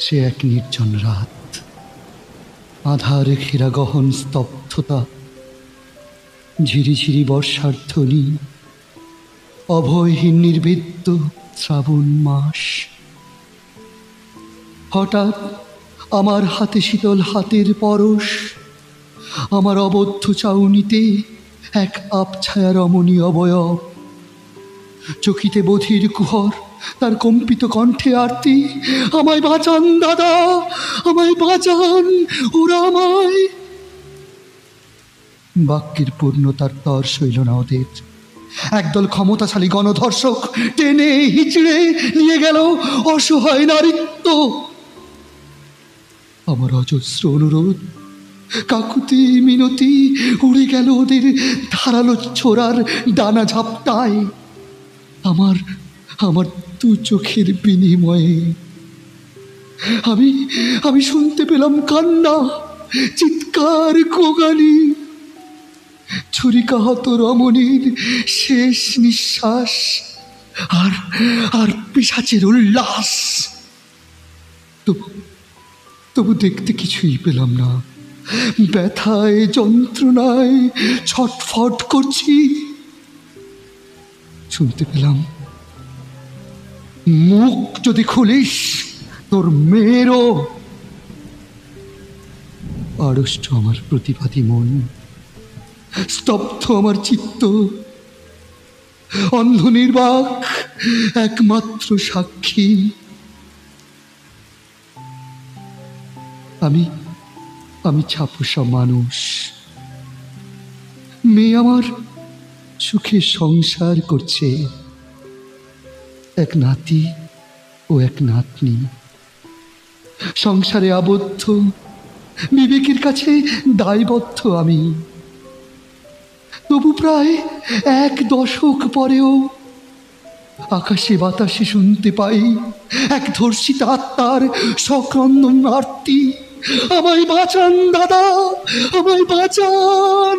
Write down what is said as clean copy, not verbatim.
সে এক নির্জন রাত, আধারে ঘেরা গহন স্তব্ধতা, ঝিরিঝিরি বর্ষার ধ্বনি, অভয়হীন নির্বেদ্য শ্রাবণ মাস। হঠাৎ আমার হাতে শীতল হাতের পরশ, আমার অবদ্ধ চাউনিতে এক আবছায়া রমণী অবয়ব, চকিতে বধির কুহর, তার কম্পিত কণ্ঠে আরতি, আমায় বাঁচান দাদা, আমায় বাঁচান, ওরা আমায়। বাক্যের পূর্ণতার তর সইল না ওদের। একদল ক্ষমতাশালী গণধর্ষক টেনে হিচড়ে নিয়ে গেল অসহায় নারীত্ব। আমার অজস্র অনুরোধ, কাকুতি মিনতি উড়ে গেল ওদের ধারালো ছোড়ার ডানা ঝাপটায়। আমার আমার দু চোখের বিনিময়ে আমি শুনতে পেলাম কান্না, চিৎকার, গোগানি, ছুরিকাহত রমণীর শেষ নিঃশ্বাস, আর পিশাচের উল্লাস। তবু দেখতে কিছুই পেলাম না। ব্যথায় যন্ত্রণায় ছটফট করছি। শুনতে পেলাম, মুখ যদি খুলিস তোর মেয়েরও। আড়ষ্ট আমার প্রতিবাদী মন, স্তব্ধ আমার চিত্ত, অন্ধ নির্বাক একমাত্র সাক্ষী। আমি ছাপোষা মানুষ। মেয়ে আমার সুখে সংসার করছে, এক নাতি ও এক নাতনি। সংসারে আবদ্ধ, বিবেকের কাছে দায়বদ্ধ আমি। তবু প্রায় 1 দশক পরেও আকাশে বাতাসে শুনতে পাই এক ধর্ষিত আত্মার সক্রন্দন আরতি, আমায় বাঁচান দাদা, আমায় বাঁচান।